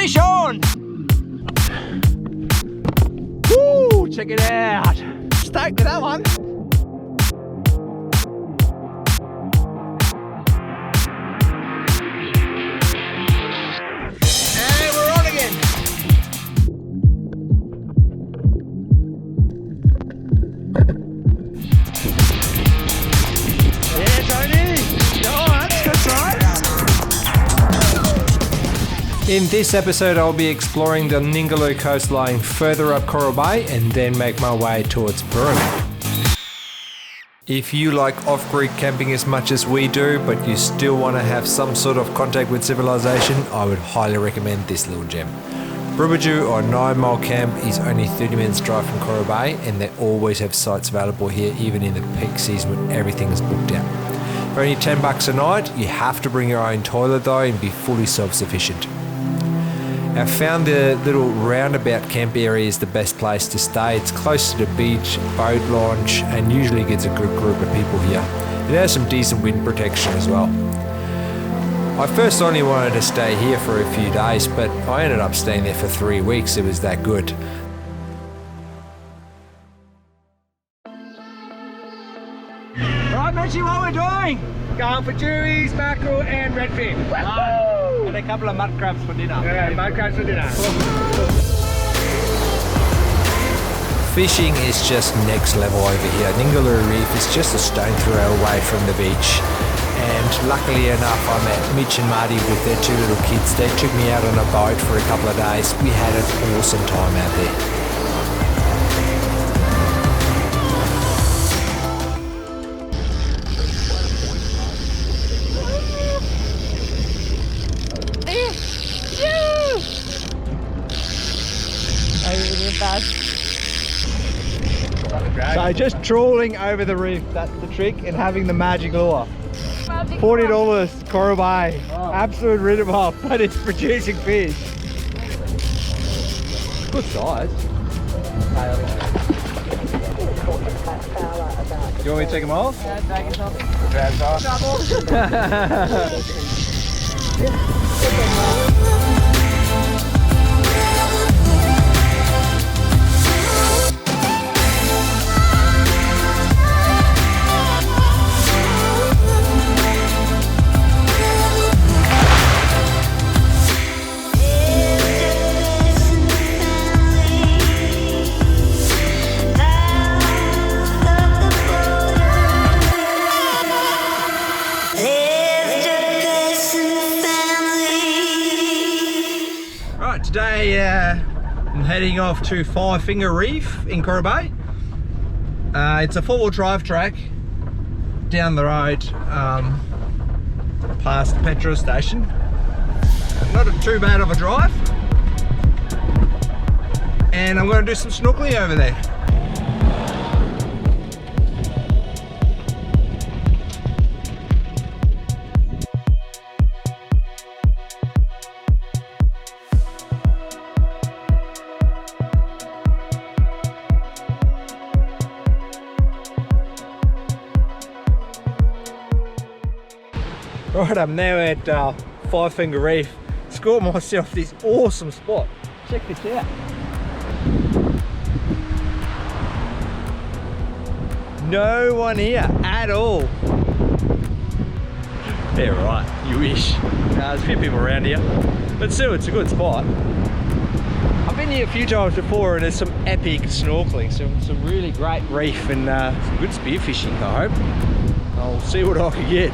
fish on! Woo! Check it out! Stoked with that one! And we're on again! Yeah, Tony! Oh, that's good size! In this episode, I'll be exploring the Ningaloo Coast lying further up Coral Bay and then make my way towards Bruboodjoo. If you like off-grid camping as much as we do, but you still want to have some sort of contact with civilization, I would highly recommend this little gem. Bruboodjoo, or 9 Mile Camp, is only 30 minutes drive from Coral Bay, and they always have sites available here even in the peak season when everything is booked out. For only $10 a night, you have to bring your own toilet though and be fully self-sufficient. I found the little roundabout camp area is the best place to stay. It's close to the beach, boat launch, and usually gets a good group of people here. It has some decent wind protection as well. I first only wanted to stay here for a few days, but I ended up staying there for 3 weeks. It was that good. Right, Mitchie, what we're doing? Going for jewies, mackerel, and redfin. And a couple of mud crabs for dinner. Yeah, mud crabs for dinner. Fishing is just next level over here. Ningaloo Reef is just a stone throw away from the beach. And luckily enough, I met Mitch and Marty with their 2 little kids. They took me out on a boat for a couple of days. We had an awesome time out there. So just trawling over the reef, that's the trick, and having the magic lure. $40 Coral Bay, absolute rip-off, but it's producing fish. Good size. Do you want me to take them off? Yeah, drag it off. Drag it off. Today I'm heading off to Five Finger Reef in Coral Bay. It's a 4-wheel drive track down the road past the petrol station. Not too bad of a drive. And I'm going to do some snorkeling over there. Right, I'm now at Five Finger Reef. Scored myself this awesome spot. Check this out. No one here at all. Yeah, right, you wish. There's a few people around here, but still, it's a good spot. I've been here a few times before and there's some epic snorkeling, some really great reef and some good spearfishing, I hope. I'll see what I can get.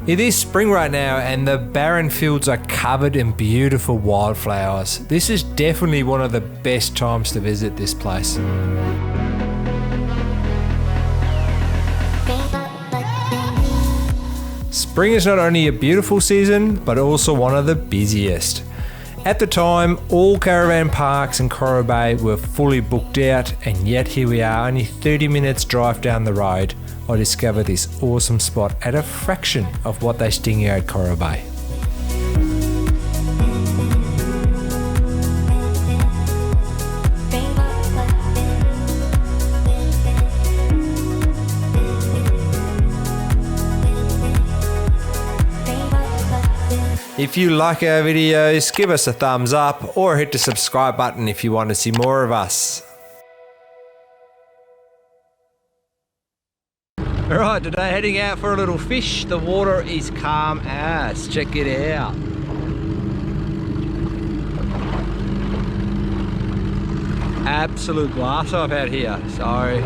It is spring right now and the barren fields are covered in beautiful wildflowers. This is definitely one of the best times to visit this place. Spring is not only a beautiful season, but also one of the busiest. At the time, all caravan parks in Coral Bay were fully booked out, and yet here we are, only 30 minutes drive down the road. I discovered this awesome spot at a fraction of what they sting you at Coral Bay. If you like our videos, give us a thumbs up or hit the subscribe button if you want to see more of us. Alright, today heading out for a little fish. The water is calm as. Check it out. Absolute glass off out here. So,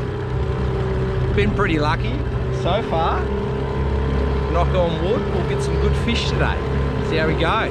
been pretty lucky so far. Knock on wood, we'll get some good fish today. See how we go.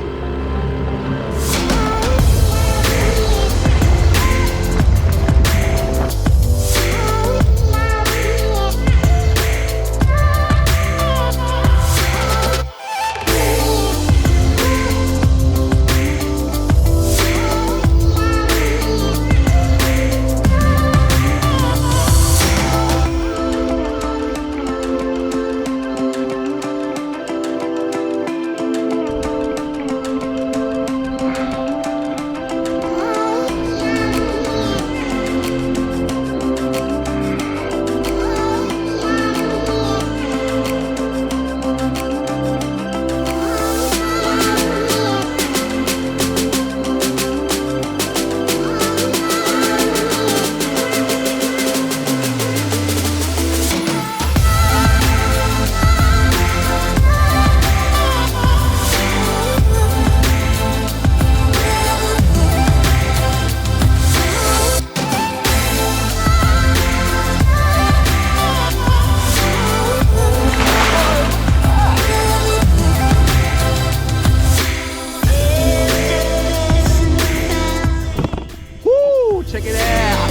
Check it out.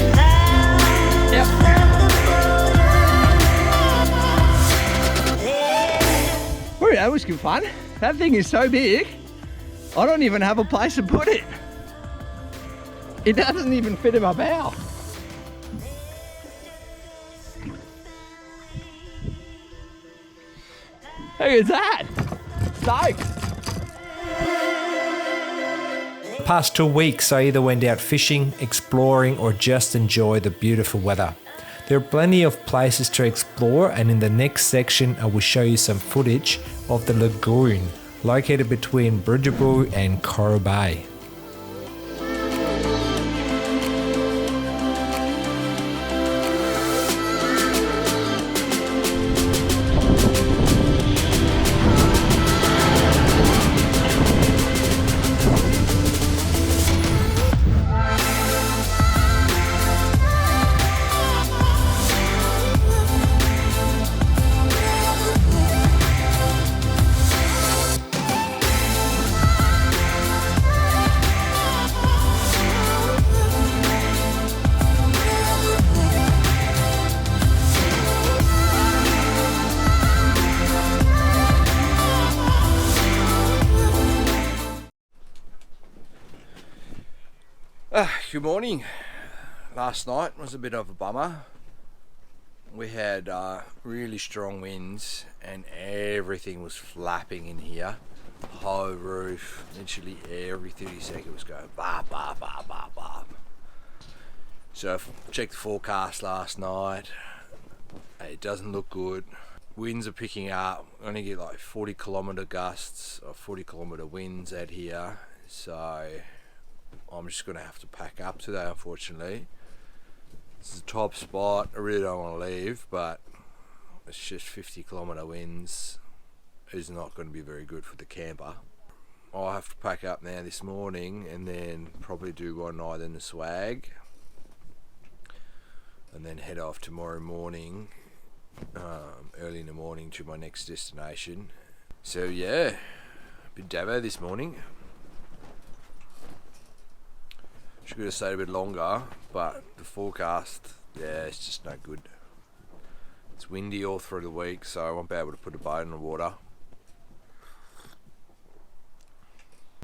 Yep. Well, that was good fun. That thing is so big, I don't even have a place to put it. It doesn't even fit in my bow. Look at that. Stoked. Past 2 weeks, I either went out fishing, exploring, or just enjoy the beautiful weather. There are plenty of places to explore, and in the next section, I will show you some footage of the Lagoon, located between Bruboodjoo and Coral Bay. Good morning. Last night was a bit of a bummer. We had really strong winds and everything was flapping in here. Whole roof, literally every 30 seconds was going bah, bah, bah, bah, bah. So I checked the forecast last night. It doesn't look good. Winds are picking up. We only get like 40 kilometre gusts or 40 kilometre winds out here. So I'm just going to have to pack up today, unfortunately. This is a top spot. I really don't want to leave, but it's just 50 kilometre winds. Is not going to be very good for the camper. I'll have to pack up now this morning and then probably do one night in the swag and then head off tomorrow morning, early in the morning, to my next destination. So yeah, bit dabo this morning. Should have stayed a bit longer, but the forecast, yeah, it's just no good. It's windy all through the week, so I won't be able to put a boat in the water.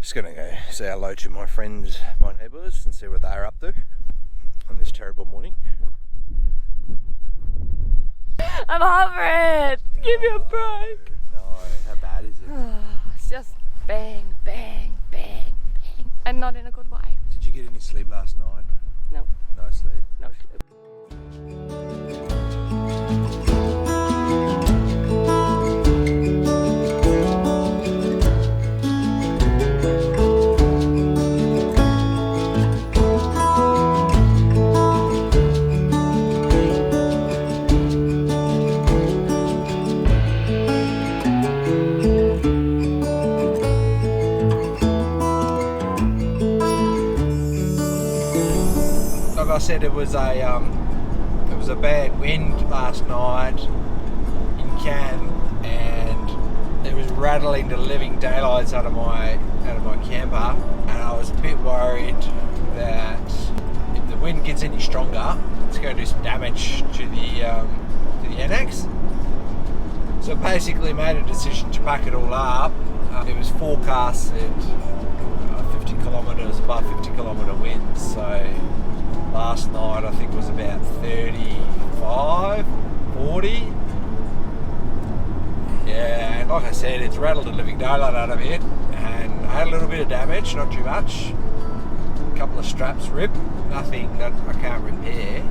Just gonna go say hello to my friends, my neighbours, and see what they're up to on this terrible morning. I'm over it! Give me a break! No, how bad is it? It's just bang, bang, bang, bang. And not in a good way. Did you get any sleep last night? No. No sleep. No sleep. Like I said, it was a bad wind last night in camp, and it was rattling the living daylights out of my camper, and I was a bit worried that if the wind gets any stronger, it's going to do some damage to the NX. So basically made a decision to pack it all up. It was forecasted 50 kilometres, above 50 kilometre winds, so last night I think it was about 35, 40. Yeah, and like I said, it's rattled the living daylight out of it, and I had a little bit of damage, not too much. A couple of straps ripped, nothing that I can't repair.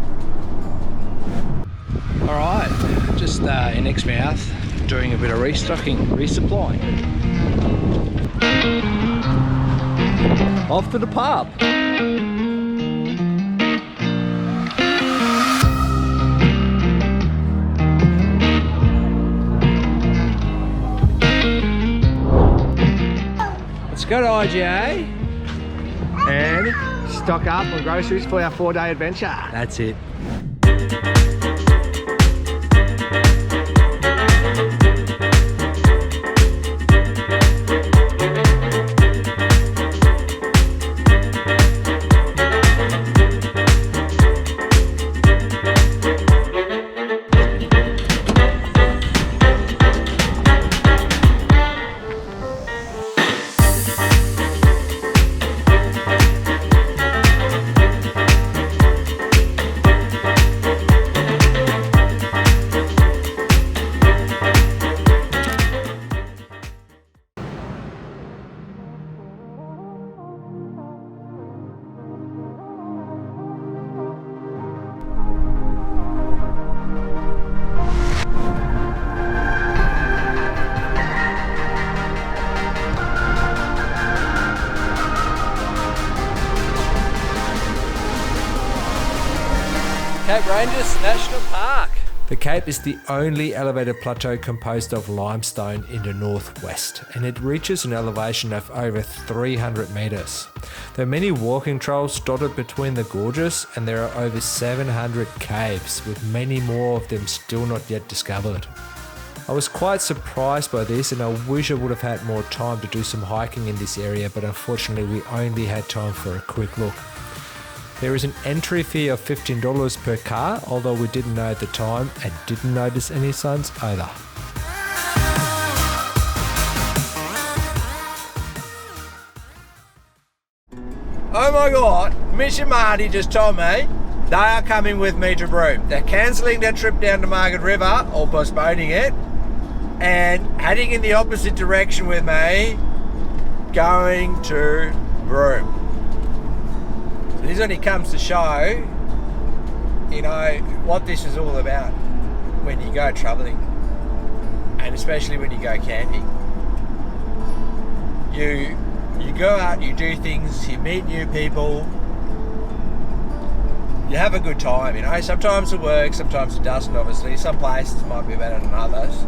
Alright, just in Exmouth doing a bit of restocking, resupplying. Off to the pub. Let's go to IGA and stock up on groceries for our 4-day adventure. That's it. Cape Keraudren National Park. The Cape is the only elevated plateau composed of limestone in the northwest, and it reaches an elevation of over 300 metres. There are many walking trails dotted between the gorges, and there are over 700 caves, with many more of them still not yet discovered. I was quite surprised by this, and I wish I would have had more time to do some hiking in this area, but unfortunately we only had time for a quick look. There is an entry fee of $15 per car, although we didn't know at the time and didn't notice any signs either. Oh my god, Mish and Marty just told me they are coming with me to Broome. They're cancelling their trip down to Margaret River, or postponing it, and heading in the opposite direction with me, going to Broome. This only comes to show, you know, what this is all about when you go travelling, and especially when you go camping. You go out, you do things, you meet new people, you have a good time, you know. Sometimes it works, sometimes it doesn't, obviously. Some places might be better than others.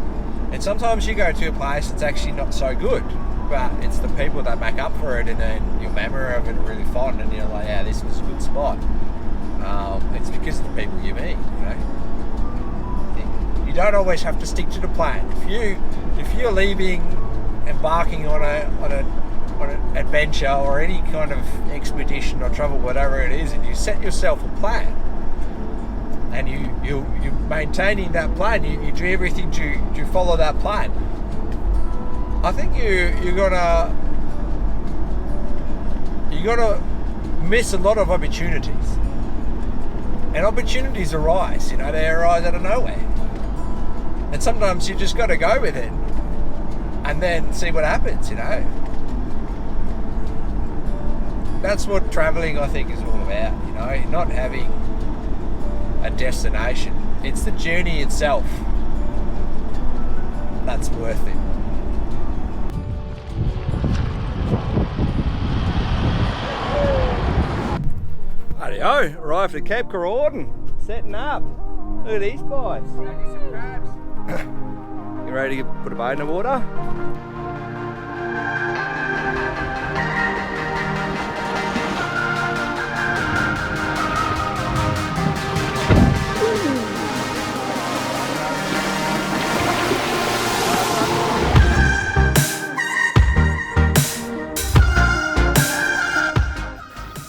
And sometimes you go to a place that's actually not so good, but it's the people that make up for it, and then your memory of it really fond, and you're like, yeah, this was a good spot. It's because of the people you meet, you know. You don't always have to stick to the plan. If you're leaving embarking on an adventure or any kind of expedition or travel, whatever it is, and you set yourself a plan, and you maintaining that plan, you do everything to follow that plan, I think you're gonna miss a lot of opportunities. And opportunities arise, they arise out of nowhere. And sometimes you just got to go with it and then see what happens, That's what traveling, I think, is all about, not having a destination. It's the journey itself that's worth it. Rightio, arrived at Cape Keraudren, setting up. Look at these boys. Some crabs. You ready to put a boat in the water?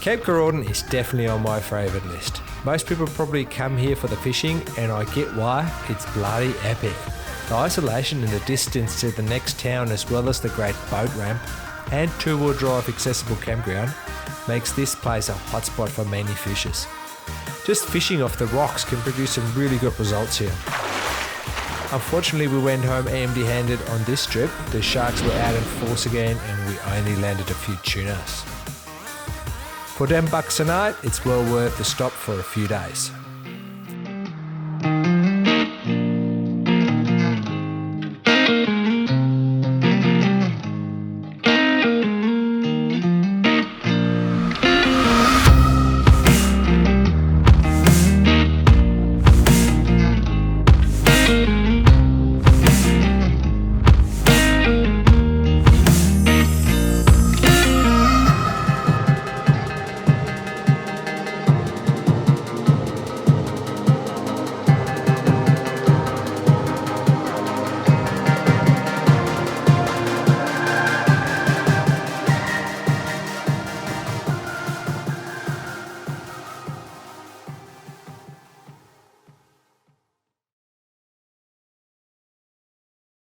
Cape Keraudren is definitely on my favourite list. Most people probably come here for the fishing, and I get why. It's bloody epic. The isolation and the distance to the next town, as well as the great boat ramp and two-wheel drive accessible campground, makes this place a hotspot for many fishers. Just fishing off the rocks can produce some really good results here. Unfortunately, we went home empty-handed on this trip. The sharks were out in force again, and we only landed a few tunas. For $10 a night, it's well worth the stop for a few days.